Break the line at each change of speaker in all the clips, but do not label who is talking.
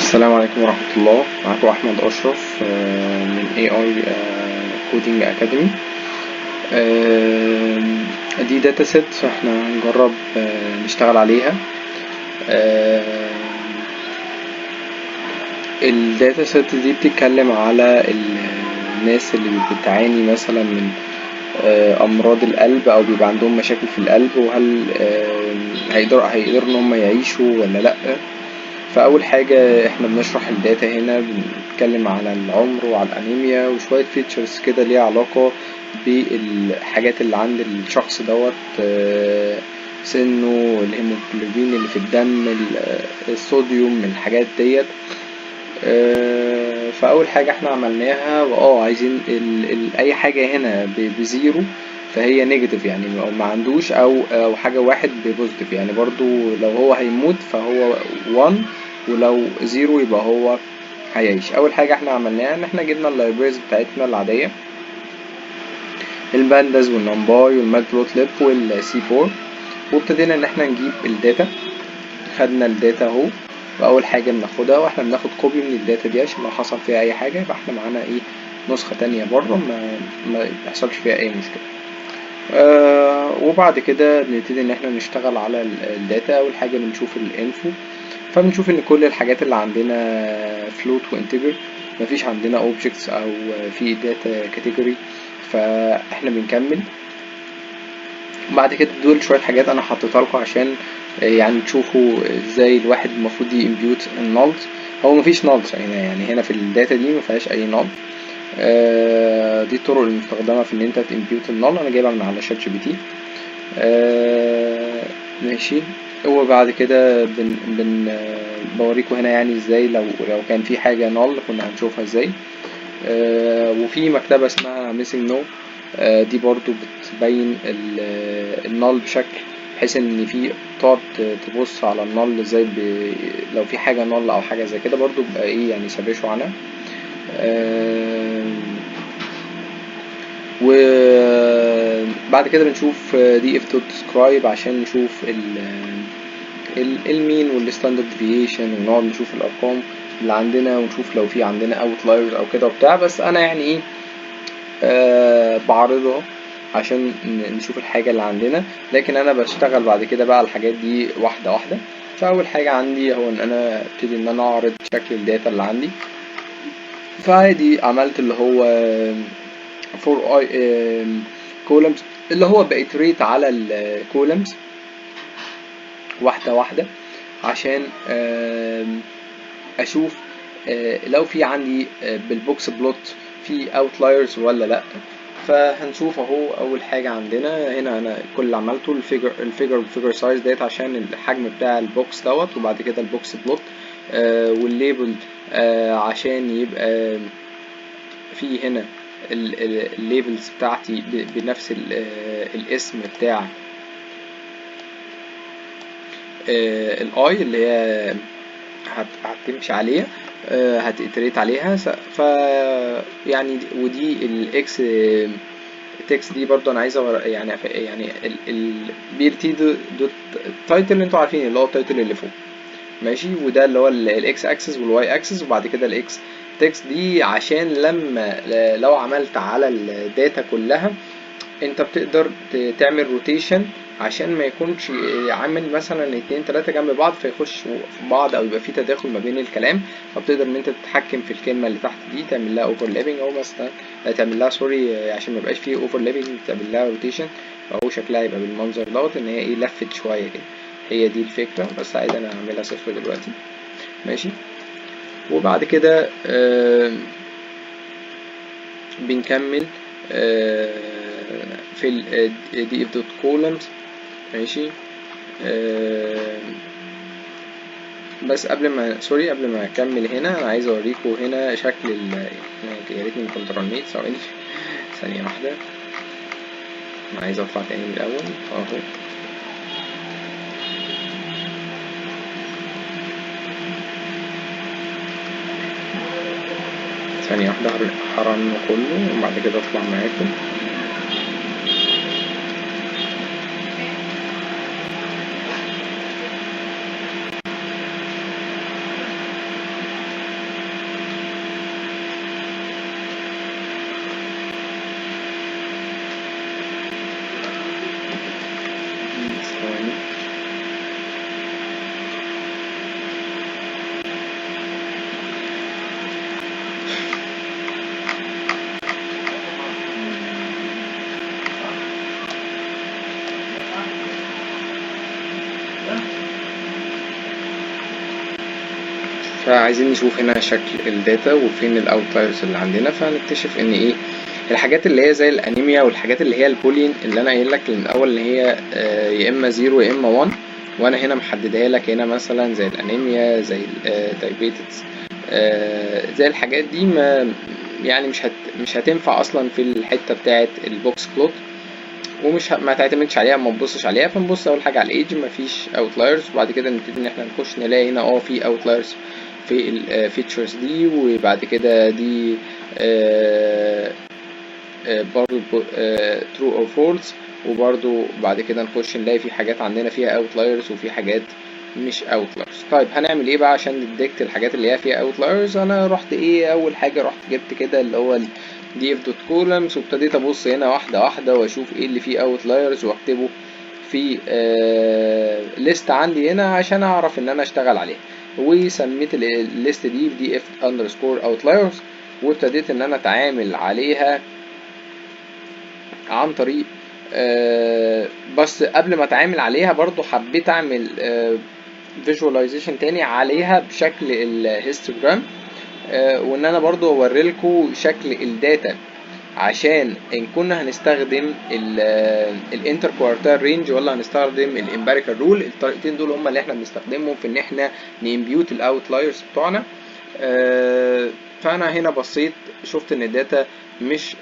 السلام عليكم ورحمة الله. معكم أحمد أشرف من AI Coding Academy. دي داتا سيت فاحنا هنجرب نشتغل عليها. الداتا سيت دي بتتكلم على الناس اللي بتعاني مثلا من أمراض القلب أو بيبقى عندهم مشاكل في القلب، وهل هيقدروا إن هم يعيشوا ولا لأ. فأول حاجة احنا بنشرح الداتا هنا، بنتكلم على العمر وعلى الأنيميا وشوية فيتشرز كده ليها علاقة بالحاجات اللي عند الشخص دوت، سنه، الهيموجلوبين اللي في الدم، الصوديوم، الحاجات ديت. فأول حاجة احنا عملناها عايزين أي حاجة هنا بزيرو فهي نيجاتيف، يعني ما عندوش او حاجة واحد ببوزيتيف، يعني برضو لو هو هيموت فهو 1، ولو زيرو يبقى هو هيعيش. اول حاجة احنا عملناها ان احنا جبنا اللايبريز بتاعتنا العادية، البانداز والنمباي والماتبلوتليب والسي 4، وابتدينا ان احنا نجيب الداتا. خدنا الداتا اهو، واول حاجة بناخدها واحنا بناخد كوبي من الداتا دي عشان لو حصل فيها اي حاجة يبقى احنا معانا نسخة تانية بره ما يحصلش فيها اي مشكلة. وبعد كده بنبتدي ان احنا نشتغل على الداتا. اول حاجة بنشوف الانفو، فبنشوف ان كل الحاجات اللي عندنا فلوت وانتجر، مفيش عندنا اوبجكتس او في داتا كاتيجوري، فاحنا بنكمل. بعد كده دول شوية حاجات انا حطيتها لكم عشان يعني تشوفوا ازاي الواحد المفروض يمبيوت النالز. هو مفيش نالز يعني هنا في الداتا دي مفيهاش اي نال. دي الطرق المستخدمة في ان انت تمبيوت النال، انا جايبها من على شات جي بي تي. ماشي. وبعد كده بوريكم هنا يعني ازاي لو كان في حاجة نال كنا هنشوفها ازاي. وفي مكتبة اسمها missing no، دي برضو بتبين النال بشكل، بحيث ان في تقعد تبص على النال ازاي لو في حاجة نال او حاجة زي كده برضو بقى يعني سرشوا عنها. وبعد كده بنشوف df.describe عشان نشوف المين والستاندرد ديفيشن، ونقعد نشوف الارقام اللي عندنا ونشوف لو في عندنا اوتلايرز او كده وبتاع. بس انا يعني بعرضها عشان نشوف الحاجة اللي عندنا، لكن انا بشتغل بعد كده بقى الحاجات دي واحدة واحدة. فاول حاجة عندي هو ان انا ابتدي ان انا اعرض شكل الداتا اللي عندي. فعادي عملت اللي هو for columns، اللي هو بإتريت على الكولمز واحدة واحدة عشان أشوف لو في عندي بالبوكس بلوت في outliers ولا لأ. فهنشوف اهو. أول حاجة عندنا هنا أنا كل اللي عملته الفيجر سايز ديت عشان الحجم بتاع البوكس دوت، وبعد كده البوكس بلوت والليبل عشان يبقى في هنا الليبلز بتاعتي بنفس الاسم بتاع الاي اللي هي هتمشي عليها، هتتريت عليها. ف يعني ودي الاكس تكست دي برضو انا عايز يعني البي تي دوت التايتل اللي انتوا عارفين اللي هو التايتل اللي فوق، ماشي. وده اللي هو الاكس اكسس والواي اكسس، وبعد كده الاكس تكست دي عشان لما لو عملت على الداتا كلها انت بتقدر تعمل روتيشن عشان ما يكونش عامل مثلا 2 3 جنب بعض فيخش في بعض او يبقى في تداخل ما بين الكلام. فبتقدر ان انت تتحكم في الكلمه اللي تحت دي، تعمل لها اوفرلابنج، او مثلا تعمل لها عشان ما يبقاش فيه اوفرلابنج تعمل لها روتيشن، فهو شكلها يبقى بالمنظر دوت ان هي لفت شويه كده. هي دي الفكره، بس عايز انا اعملها صفر دلوقتي، ماشي. وبعد كده بنكمل في ال df.columns، ماشي. بس قبل ما اكمل هنا انا عايز اوريكم هنا شكل يا ريتني ما كنت رنيت. ثانيه واحده، انا عايز اطلع تاني من الاول اهو. ثانيه واحده هرن كله وبعد كده اطلع معاكم. فعايزين نشوف هنا شكل الداتا وفين الاوتلايرز اللي عندنا، فهنكتشف ان ايه الحاجات اللي هي زي الانيميا والحاجات اللي هي البولين اللي انا قايل لك من الاول اللي هي يا اما 0 يا اما 1، وانا هنا محددها لك هنا مثلا زي الانيميا زي الدايابيتس، زي الحاجات دي ما يعني مش هتنفع اصلا في الحته بتاعه البوكس بلوت، ومش ما تعتمدش عليها، ما تبصش عليها. فنبص اول حاجه على الايدج، مفيش اوتلايرز، وبعد كده نبتدي ان احنا نخش نلاقي هنا في اوتلايرز في الفيتشرز دي، وبعد كده دي برضو true or false، وبرضو بعد كده نخش نلاقي في حاجات عندنا فيها outliers وفي حاجات مش outliers. طيب هنعمل ايه بقى عشان نديكت الحاجات اللي هي فيها outliers؟ انا رحت اول حاجة رحت جبت كده اللي هو df.columns، وابتديت ابص هنا واحدة واحدة واشوف ايه اللي فيه outliers واكتبه في ليست عندي هنا عشان اعرف ان انا اشتغل عليها، وسميت الليست دي df_outliers، وابتديت ان انا اتعامل عليها عن طريق بس قبل ما اتعامل عليها برضو حبيت اعمل visualization تاني عليها بشكل الهيستوجرام، وان انا برضو اوريلكوا شكل الداتا عشان ان كنا هنستخدم الانتر كوارتال رينج ولا هنستخدم الامبيريكال رول. الطريقتين دول هما اللي احنا بنستخدمهم في ان احنا نمبيوت الاوتلايرز بتوعنا. فانا هنا بصيت شفت ان الداتا مش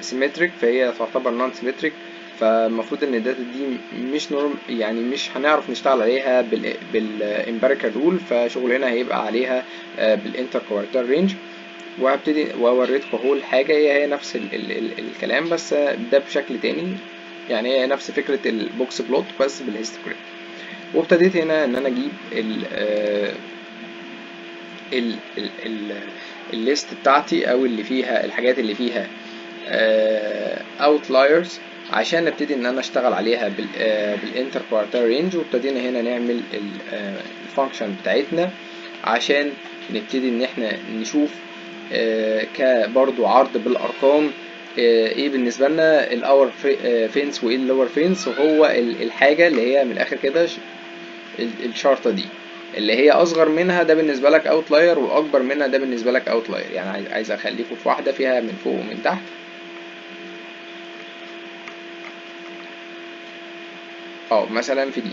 سيمتريك، فهي تعتبر نون سيمتريك، فالمفروض ان الداتا دي مش نورم، يعني مش هنعرف نشتغل عليها بالامبيريكال رول، فشغلنا هيبقى عليها بالانتر كوارتال رينج. وهبتدي واوريتكم اهو الحاجه هي نفس الكلام بس ده بشكل تاني، يعني هي نفس فكره البوكس بلوت بس بالهيستوجرام. وابتديت هنا ان انا اجيب الليست بتاعتي او اللي فيها الحاجات اللي فيها outliers عشان نبتدي ان انا اشتغل عليها بالانتر كوارتال رينج. وابتدينا هنا نعمل الفانكشن بتاعتنا عشان نبتدي ان احنا نشوف كبرضو عرض بالارقام ايه بالنسبه لنا الاور فينس وايه اللور فينس، وهو الحاجه اللي هي من الاخر كده الشرطه دي اللي هي اصغر منها ده بالنسبه لك اوتلاير، واكبر منها ده بالنسبه لك اوتلاير. يعني عايز اخليكم في واحده فيها من فوق ومن تحت. مثلا في دي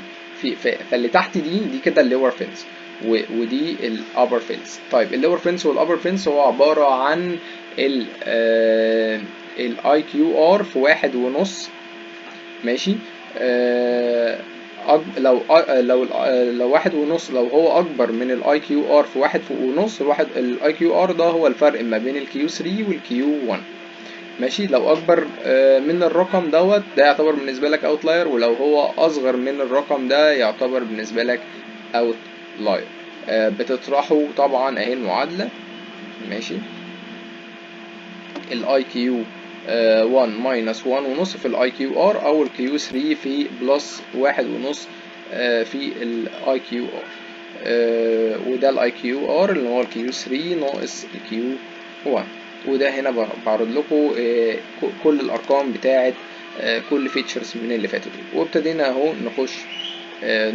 فاللي تحت دي كده اللور فينس، ودي الابر فينس. طيب اللور فينس والابر فينس هو عباره عن الاي كيو ار في 1.5، ماشي. لو 1.5 لو هو اكبر من الاي كيو ار في 1.5، الاي كيو ار ده هو الفرق ما بين الكيو 3 والكيو 1، ماشي. لو اكبر من الرقم دوت ده يعتبر بالنسبه لك اوتلاير، ولو هو اصغر من الرقم ده يعتبر بالنسبه لك اوتلاير. بتطرحوا طبعا اهي المعادله، ماشي. الاي كيو 1 ماينس 1.5 في الاي كيو ار، او الكيو 3 في بلس 1.5 في الاي كيو ار، وده الاي كيو ار اللي هو الكيو 3 ناقص الكيو 1. وده هنا بعرض لكم كل الارقام بتاعه كل فيتشرز من اللي فاتوا دول. وابتدينا اهو نخش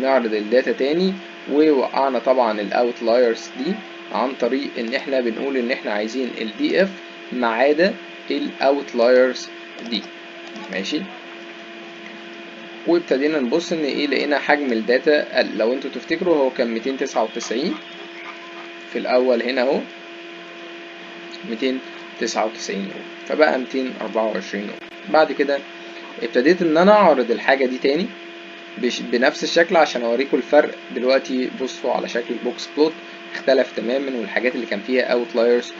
نعرض الداتا تاني، ووقعنا طبعا الاوتلايرز دي عن طريق ان احنا بنقول ان احنا عايزين الدي اف ما عدا الاوتلايرز دي، ماشي. وابتدينا نبص ان لقينا حجم الداتا لو انتوا تفتكروا هو كان 299 في الاول هنا اهو 299 يوم، فبقى 224 يوم. بعد كده ابتديت ان انا اعرض الحاجه دي تاني بنفس الشكل عشان اوريكم الفرق. دلوقتي بصوا على شكل البوكس بلوت اختلف تماما، والحاجات اللي كان فيها اوتلايرز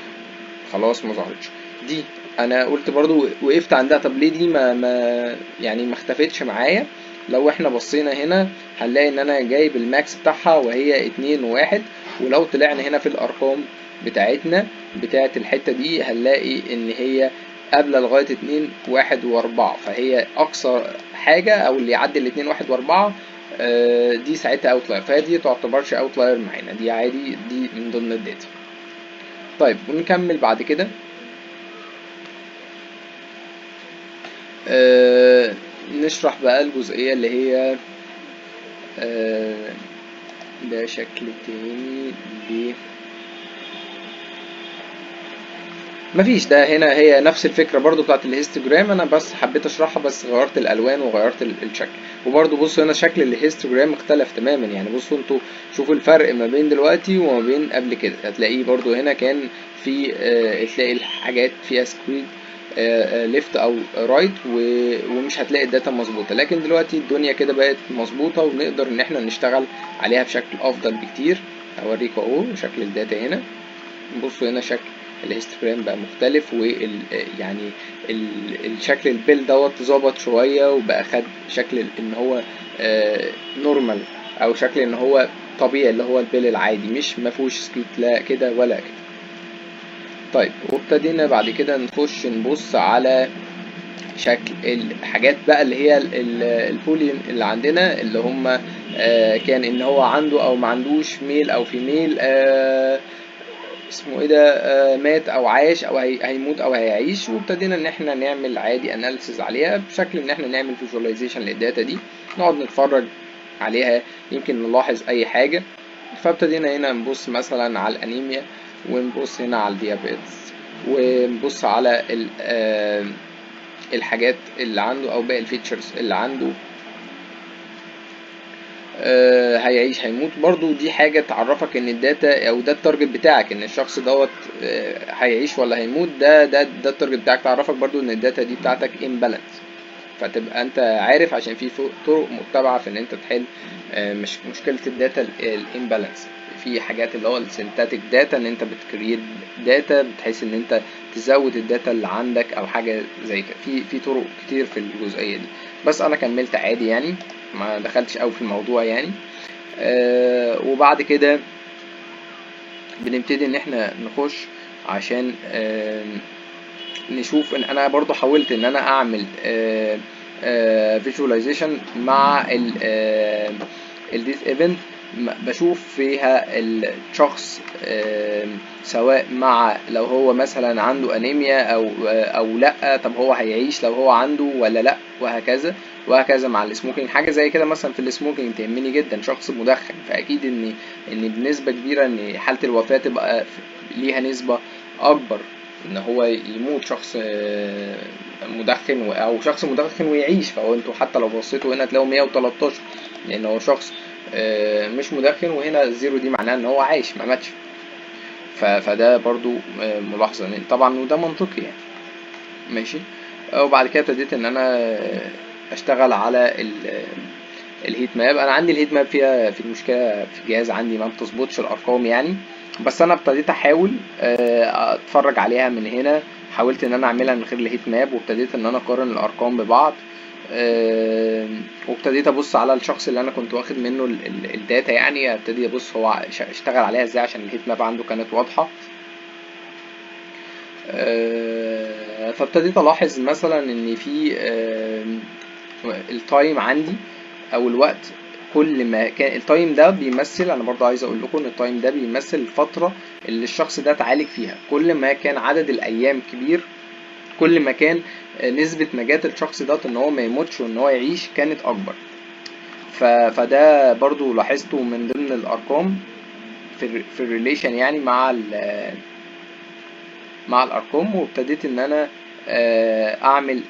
خلاص ما ظهرتش. دي انا قلت برضو وقفت عندها، طب ليه دي ما اختفتش معايا؟ لو احنا بصينا هنا هنلاقي ان انا جايب الماكس بتاعها وهي 2 و1، ولو طلعنا هنا في الارقام بتاعتنا بتاعت الحتة دي هنلاقي ان هي قابلة لغاية 2 1 و4، فهي اقصى حاجة او اللي يعدي ال 2 1 و4 دي ساعتها اوتلاير، فهي دي تعتبرش اوتلاير معانا، دي عادي، دي من ضمن الداتا. طيب ونكمل بعد كده. نشرح بقى الجزئية اللي هي ده شكل تاني مفيش، ده هنا هي نفس الفكره برضو بتاعت الهيستوجرام، انا بس حبيت اشرحها، بس غيرت الالوان وغيرت الشكل. وبرضو بصوا هنا شكل الهيستوجرام اختلف تماما، يعني بصوا انتوا شوفوا الفرق ما بين دلوقتي وما بين قبل كده. هتلاقيه برضو هنا كان في تلاقي الحاجات فيها سكويد ليفت او رايت، ومش هتلاقي الداتا مظبوطه. لكن دلوقتي الدنيا كده بقت مظبوطه، ونقدر ان احنا نشتغل عليها بشكل افضل بكتير. اوريكم اهو شكل الداتا هنا. بصوا هنا شكل الهيستوجرام بقى مختلف، يعني الشكل البيل دوت ظبط شويه، وبقى خد شكل ان هو نورمال، او شكل ان هو طبيعي اللي هو البيل العادي، مش مفهوش سكيت لا كده ولا كده. طيب، وابتدينا بعد كده نخش نبص على شكل الحاجات بقى اللي هي البولين اللي عندنا، اللي هم كان ان هو عنده او ما عندوش، ميل او فيميل، اسمه ايه ده، مات او عايش، او هيموت او هيعيش. وابتدينا ان احنا نعمل عادي اناليسيز عليها، بشكل ان احنا نعمل فيجواليزيشن للداتا دي، نقعد نتفرج عليها يمكن نلاحظ اي حاجة. فابتدينا هنا نبص مثلا على الانيميا، ونبص هنا على الديابيتس، ونبص على الحاجات اللي عنده او باقي الفيتشرز اللي عنده، هيعيش هيموت. برضو دي حاجة تعرفك ان الداتا او ده التارجت بتاعك، ان الشخص دوت هيعيش ولا هيموت. ده التارجت بتاعك، تعرفك برضو ان الداتا دي بتاعتك imbalance، فتبقى انت عارف عشان في طرق متبعة في ان انت تحل مش مشكلة الداتا الامبالانس. في حاجات اللي هو السينتاتيك داتا، ان انت بتكريت داتا بتحيث ان انت تزود الداتا اللي عندك او حاجة زي كده. في طرق كتير في الجزئية دي، بس انا كملت عادي يعني، ما دخلتش قوي في الموضوع يعني. وبعد كده بنبتدي ان احنا نخش عشان نشوف ان انا برضو حاولت ان انا اعمل فيجواليزيشن مع الديث ايفنت، بشوف فيها الشخص سواء مع لو هو مثلا عنده انيميا او لا، طب هو هيعيش لو هو عنده ولا لا، وهكذا مع السموكينج. حاجه زي كده مثلا في السموكينج تهمني جدا، شخص مدخن، فاكيد ان بنسبه كبيره ان حاله الوفاه تبقى ليها نسبه اكبر ان هو يموت شخص مدخن، او شخص مدخن ويعيش. فهو انتوا حتى لو بصيتوا هنا تلاقوا 113، لان هو شخص مش مدخن، وهنا الزيرو دي معناه ان هو عايش ما ماتش. فده برضو ملاحظة طبعا، وده منطقي يعني. ماشي. وبعد كده ابتديت ان انا اشتغل على الهيت ماب. انا عندي الهيت ماب فيها في المشكله في الجهاز عندي ما بتظبطش الارقام يعني، بس انا ابتديت احاول اتفرج عليها من هنا. حاولت ان انا اعملها من غير الهيت ماب، وابتديت ان انا اقارن الارقام ببعض، وابتديت ابص على الشخص اللي انا كنت واخد منه الداتا يعني، ابتدي ابص هو اشتغل عليها ازاي عشان الهيت ماب عنده كانت واضحه. فابتديت الاحظ مثلا ان في التايم عندي او الوقت، كل ما كان التايم ده بيمثل، انا برضه عايز اقول لكم ان التايم ده بيمثل الفتره اللي الشخص ده اتعالج فيها. كل ما كان عدد الايام كبير، كل ما كان نسبه نجاه الشخص ده ان هو ما يموتش وان هو يعيش كانت اكبر. فده برضه لاحظته من ضمن الارقام في الريليشن يعني مع الارقام. وابتديت ان انا اعمل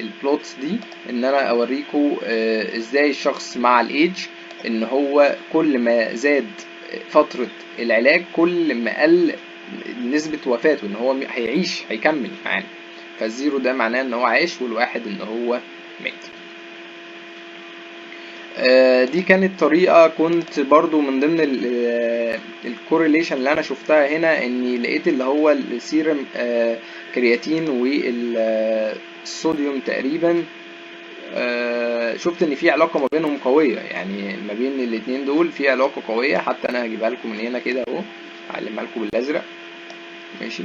البلوتس دي، ان انا اوريكم ازاي الشخص مع الايدج ان هو كل ما زاد فترة العلاج كل ما قل نسبة وفاته، ان هو هيعيش هيكمل معانا. فالزيرو ده معناه ان هو عايش، والواحد ان هو مات. دي كانت طريقة كنت برضو من ضمن الكوريليشن اللي انا شفتها هنا، اني لقيت اللي هو السيرم كرياتين والصوديوم تقريبا، شفت ان في علاقة ما بينهم قوية، يعني ما بين الاتنين دول في علاقة قوية. حتى انا هجيبها لكم من هنا كده اهو، هعلمها لكم بالازرق. ماشي.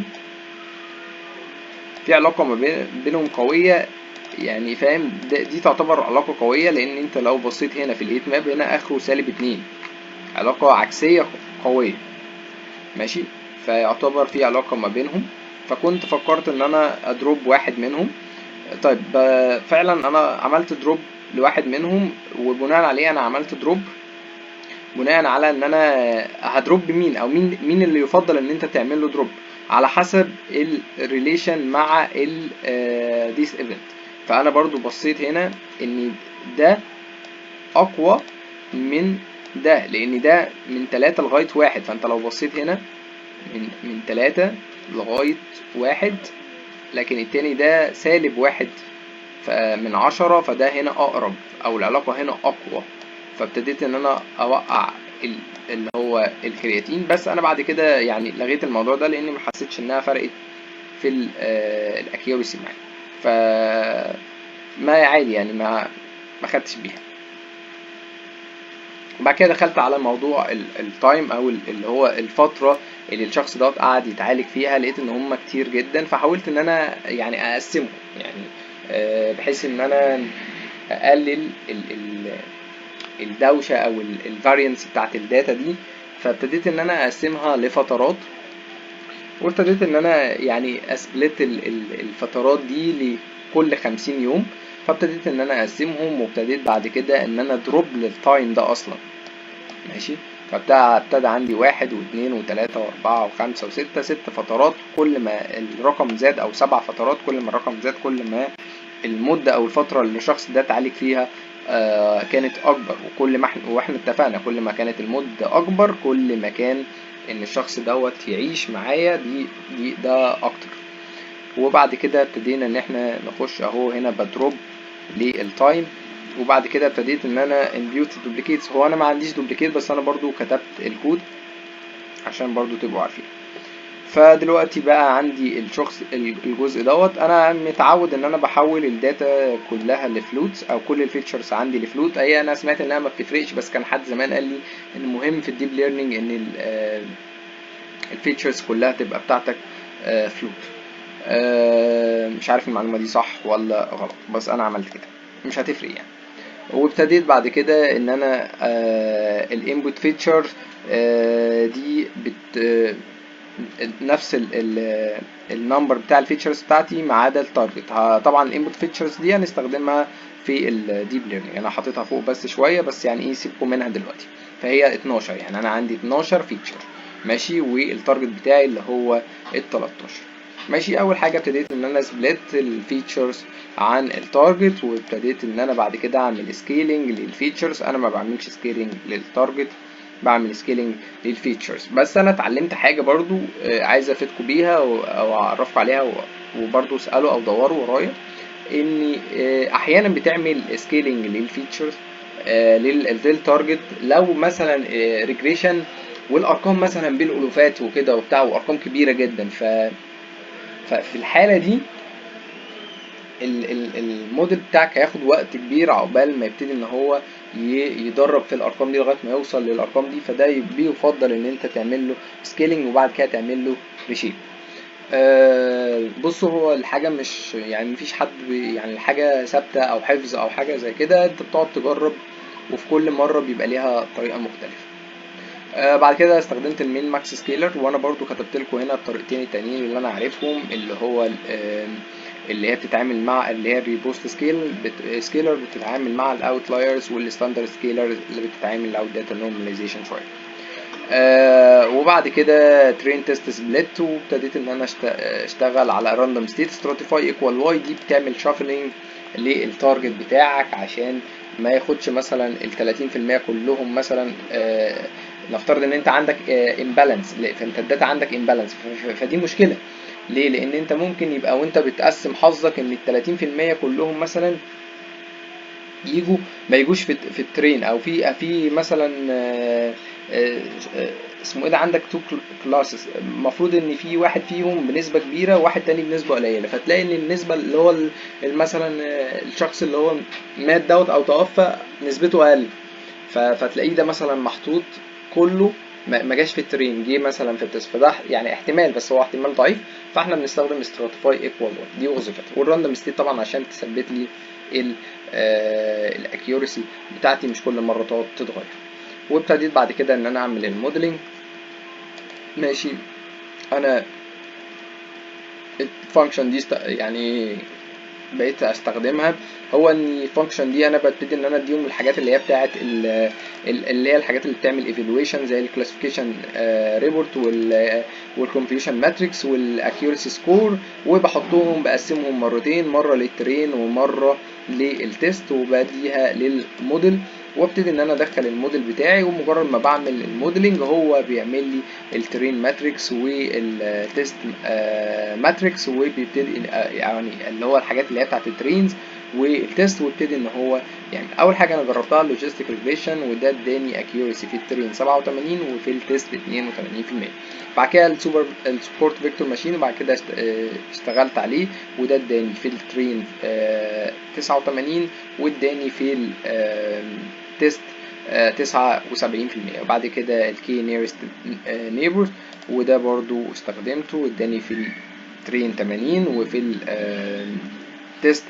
في علاقة ما بينهم قوية يعني، فاهم؟ دي تعتبر علاقة قوية، لان انت لو بصيت هنا في الهيت ماب هنا اخره -2، علاقة عكسية قوية. ماشي. فيعتبر في علاقة ما بينهم، فكنت فكرت ان انا ادروب واحد منهم. طيب فعلا انا عملت دروب لواحد منهم، وبناء عليه انا عملت دروب بناء على ان انا هدروب مين، او مين اللي يفضل ان انت تعمل له دروب على حسب الريليشن مع ديس ايفنت. فانا برضو بصيت هنا ان ده اقوى من ده، لان ده من 3 لغاية 1، فانت لو بصيت هنا من 3 لغاية 1، لكن التاني ده -1 من 10، فده هنا اقرب، او العلاقة هنا اقوى. فابتديت ان انا اوقع اللي هو الكرياتين، بس انا بعد كده يعني لغيت الموضوع ده لاني ما حسيتش انها فرقت في الاكيوريسي معايا، ف ما عادي يعني ما خدتش بيها. وبعد كده دخلت على موضوع التايم، او اللي هو الفترة اللي الشخص دوت قعد يتعالج فيها. لقيت ان هم كتير جدا، فحاولت ان انا يعني اقسمهم، يعني بحيث ان انا اقلل الدوشة او الفارينس بتاعت الداتا دي. فابتديت ان انا اقسمها لفترات، وابتديت ان انا يعني اسبلت الفترات دي لكل 50 يوم. فابتديت ان انا اقسمهم، وابتديت بعد كده ان انا دروب للتايم ده اصلا. ماشي. فابتدى عندي 1 و2 و3 و4 و5 و6، 6 فترات. كل ما الرقم زاد، او 7 فترات، كل ما الرقم زاد كل ما المدة او الفترة اللي الشخص ده اتعالج فيها كانت اكبر. وكل ما واحنا اتفقنا كل ما كانت المدة اكبر كل ما كان ان الشخص دوت يعيش معايا ده اكتر. وبعد كده ابتدينا ان احنا نخش اهو هنا بدروب للتايم. وبعد كده ابتديت ان انا امبيوت دوبليكيتس. هو انا ما عنديش دوبليكيت، بس انا برضو كتبت الكود عشان برضو تبقوا عارفين. فدلوقتي بقى عندي الجزء دوت. انا متعود ان انا بحول الداتا كلها لفلوت، او كل الفيتشرز عندي لفلوت. انا سمعت انها ما بتفرقش، بس كان حد زمان قال لي ان مهم في الديب ليرنينج ان الفيتشرز كلها تبقى بتاعتك فلوت. مش عارف المعلومة دي صح ولا غلط، بس انا عملت كده، مش هتفرق يعني. وابتديت بعد كده ان انا الانبوت فيتشر دي نفس النمبر بتاع الفيتشرز بتاعتي ما عدا التارجت. طبعا الانبوت فيتشرز دي هنستخدمها في الديب ليرنينج. انا حاططها فوق بس شويه، بس يعني ايه سيبكم منها دلوقتي. فهي 12، يعني انا عندي 12 فيتشر ماشي، والتارجت بتاعي اللي هو ال 13. ماشي. اول حاجه ابتديت ان انا سبليت الفيتشرز عن التارجت، وابتديت ان انا بعد كده اعمل سكيلينج للفيتشرز. انا ما بعملش سكيلينج للتارجت، بعمل سكيلينج للفيتشرز. بس انا اتعلمت حاجه برضو عايز افيدكم بيها او اعرفكم عليها، وبرضو اسالوا او دوروا ورايا. ان احيانا بتعمل سكيلينج للفيتشرز للتارجت لو مثلا ريجريشن، والارقام مثلا بالالوفات وكده وبتاع، وارقام كبيره جدا. ففي الحاله دي الموديل بتاعك هياخد وقت كبير عقبال ما يبتدي ان هو يدرب في الارقام دي لغايه ما يوصل للارقام دي. فده بيفضل ان انت تعمل له سكيلينج وبعد كده تعمل له ريشيب. بصوا، هو الحاجه مش يعني مفيش حد يعني الحاجه ثابته او حفظ او حاجه زي كده. انت بتقعد تجرب، وفي كل مره بيبقى ليها طريقه مختلفه. بعد كده استخدمت المين ماكس سكيلر، وانا برضو كتبت لكم هنا الطريقتين التانيين اللي انا عارفهم، اللي هو اللي هي بتتعامل مع اللي هي الريبوست سكيلر بتتعامل مع الاوتلايرز، والستاندرد سكيلر اللي بتتعامل او داتا نورماليزيشن شويه. وبعد كده ترين تيست سبليت، وابتديت ان انا اشتغل على راندوم ستيت ستراتيفاي ايكوال واي. دي بتعمل شافلينج للتارجت بتاعك عشان ما ياخدش مثلا ال 30% كلهم. مثلا نفترض ان انت عندك امبالانس، فانت الداتا عندك امبالانس، فدي مشكله. ليه؟ لان انت ممكن يبقى وانت بتقسم حظك ان ال 30% كلهم مثلا ما يجوش في الترين، او في مثلا اسمه ايه ده، عندك تو كلاسز، المفروض ان في واحد فيهم بنسبه كبيره وواحد تاني بنسبه قليله. فتلاقي ان النسبه اللي هو مثلا الشخص اللي هو مات دوت او توفى نسبته اقل، فتلاقيه ده مثلا محطوط كله ما جاش في الترين، جه مثلا في التست. فده يعني احتمال، بس هو احتمال ضعيف. فاحنا بنستخدم استراتيفاي ايكوال دي وظيفتها. والراندوم ستيت طبعا عشان تثبت لي الاكيورسي بتاعتي مش كل مره تقعد تتغير. وابتديت بعد كده ان انا اعمل الموديلنج. ماشي. انا الفانكشن دي يعني بقيت استخدمها هو ان الفانكشن دي انا ببتدي ان انا اديهم الحاجات اللي هي بتاعه اللي هي الحاجات اللي بتعمل ايفالويشن زي الكلاسيفيكيشن ريبورت والكونفيوجن ماتريكس والاكيورسي سكور، وبحطهم بقسمهم مرتين، مره للترين ومره للتيست، وبديها للموديل، وابتدي ان انا ادخل الموديل بتاعي، ومجرد ما بعمل الموديلنج هو بيعمل لي الترين ماتريكس والتيست ماتريكس، وبيبتدي يعني اللي هو الحاجات اللي هي بتاعت الترينز والتيست، وابتدي ان هو يعني اول حاجه انا جربتها اللوجيستيك ريجريشن، وده اداني اكيورسي في الترين 87 وفي التيست 82%. بعد كده السبورت فيكتور ماشين، وبعد كده اشتغلت عليه، وده اداني في الترين 89 واداني في التيست 79%. وبعد كده الكي نيرست نيبرز، وده برضو استخدمته واداني في الترين 80 وفي التيست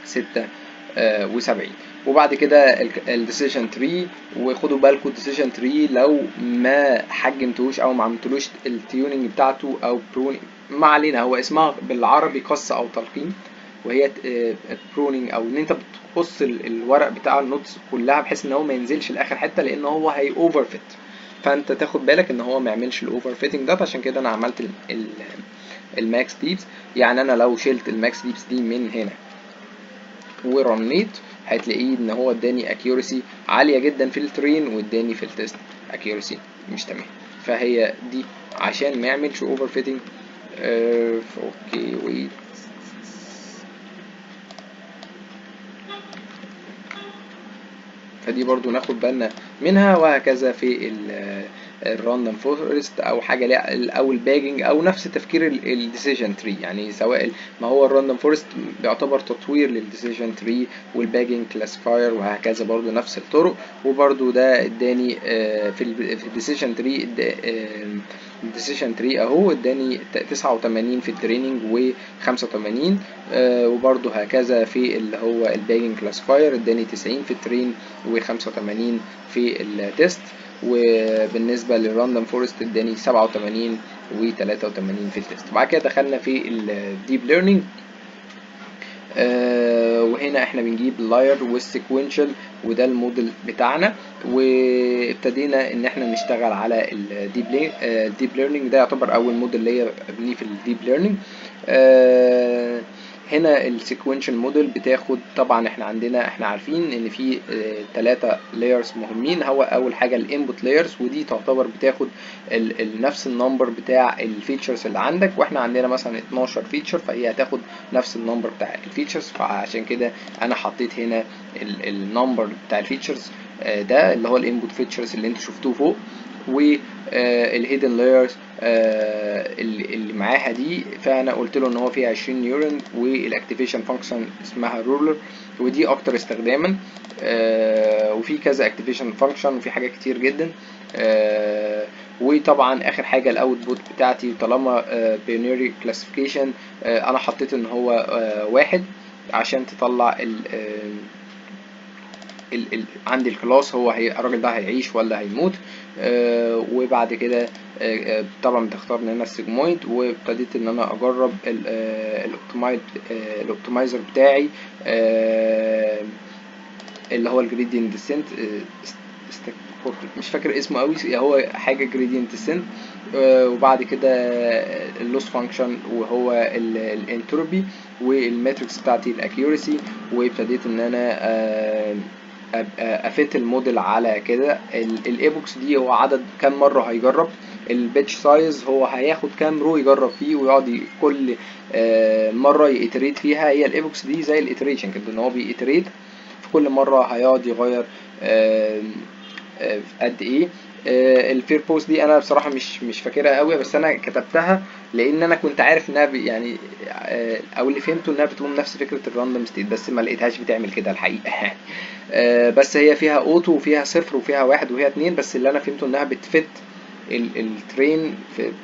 76. وبعد كده الديسيجن تري، وخدوا بالكم الديسيجن تري لو ما حجمتوش او ما عملتلوش التيوننج بتاعته او برونينج، ما علينا، هو اسمها بالعربي قص او تلقين، وهي برونينج او ان انت بتقص الورق بتاع النوتس كلها بحيث ان هو ما ينزلش لاخر حته، لان هو هي اوفر فيت، فانت تاخد بالك ان هو ما يعملش الاوفر فيتنج ده. عشان كده انا عملت الماكس ديبس، يعني انا لو شلت الماكس ديبس دي من هنا ورنيت هتلاقيه ان هو اداني اكيورسي عاليه جدا في الترين، واداني في التيست اكيورسي مش تمام. فهي دي عشان ما يعملش اوفر فيتنج. اوكي ويت، فدي برضو ناخد بالنا منها، وهكذا في الراندوم فورست او حاجه او الباجنج، او نفس تفكير الديسيجن تري، يعني سواء ما هو الراندوم فورست بيعتبر تطوير للديسيجن تري، والباجنج كلاسيفاير، وهكذا برضو نفس الطرق. وبرضو ده اداني في الديسيجن تري، الديسيجن تري اهو اداني 89 في التريننج و85، وبرضو هكذا في اللي هو الباجنج كلاسيفاير اداني 90 في الترين و85 في التيست. وبالنسبه للراندوم فورست اداني 87 و83 في التيست. وبعد كده دخلنا في الديب ليرنينج، وهنا احنا بنجيب اللاير والسيكوينشال، وده الموديل بتاعنا، وابتدينا ان احنا نشتغل على الديب ليرنينج. ده يعتبر اول موديل ليا ابنيه في الديب ليرنينج. هنا السيكوينشال موديل بتاخد، طبعا احنا عارفين ان في 3 لايرز مهمين. هو اول حاجه الانبوت لايرز، ودي تعتبر بتاخد نفس النمبر بتاع الفيتشرز اللي عندك، واحنا عندنا مثلا 12 فيتشر، فهي هتاخد نفس النمبر بتاع الفيتشرز. فعشان كده انا حطيت هنا النمبر بتاع الفيتشرز ده اللي هو الانبوت فيتشرز اللي انتوا شفتوه فوق، والهيدن لايرز اللي معاها دي، فانا قلت له ان هو فيها 20 نيورون، والاكتيفيشن فانكشن اسمها رولر، ودي اكتر استخداما، وفي كذا اكتيفيشن فانكشن، وفي حاجات كتير جدا. وطبعا اخر حاجه الاوتبوت بتاعتي، طالما بينري كلاسيفيكيشن انا حطيت ان هو 1 عشان تطلع عندي الكلاس، هو الراجل ده هيعيش ولا هيموت. وبعد كده طبعا بتختار ان انا السيجمويد، وابتديت ان انا اجرب الاوبتمايزر بتاعي اللي هو الجريدينت ديسنت، مش فاكر اسمه قوي، هو حاجه جريدينت ديسنت. وبعد كده اللوس فانكشن، وهو الانتروبي، والماتريكس بتاعتي الاكيورسي. وابتديت ان انا افيت الموديل على كده. الايبوكس دي هو عدد كام مره هيجرب، البيتش سايز هو هياخد كام رو يجرب فيه، ويقعد كل مره يتريت فيها. هي الايبوكس دي زي الاتريشن كده، ان هو بيتريت في كل مره هيقعد يغير قد ايه. الفير بوست دي انا بصراحه مش فاكرها قوي، بس انا كتبتها لان انا كنت عارف انها يعني او اللي فهمته انها بتقوم نفس فكره الراندوم ستيت، بس ما لقيتهاش بتعمل كده الحقيقه. بس هي فيها اوتو وفيها صفر وفيها 1 وفيها 2، بس اللي انا فهمته انها بتفت الترين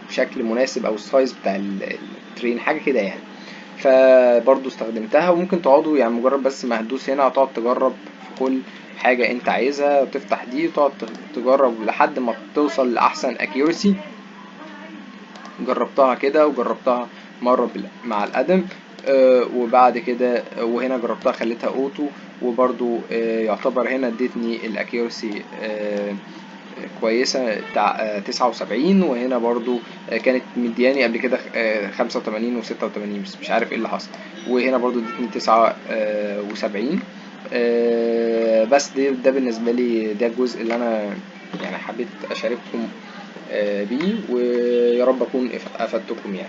بشكل مناسب، او السايز بتاع الترين حاجه كده يعني. فبرضو استخدمتها، وممكن تقعدوا يعني مجرد بس ما هتدوس هنا هتقعد تجرب في كل حاجة انت عايزها، وتفتح دي وتقعد تجرب لحد ما توصل لأحسن accuracy. جربتها كده وجربتها مرة مع الأدم، وبعد كده وهنا جربتها خليتها اوتو، وبرضو يعتبر هنا ادتني الاكيورسي كويسة بتاع 79، وهنا برضو كانت مدياني قبل كده 85 و86 بس مش عارف ايه اللي حصل، وهنا برضو ادتني 79. بس ده بالنسبة لي ده الجزء اللي انا يعني حبيت اشارككم بيه، ويا رب اكون افدتكم يعني.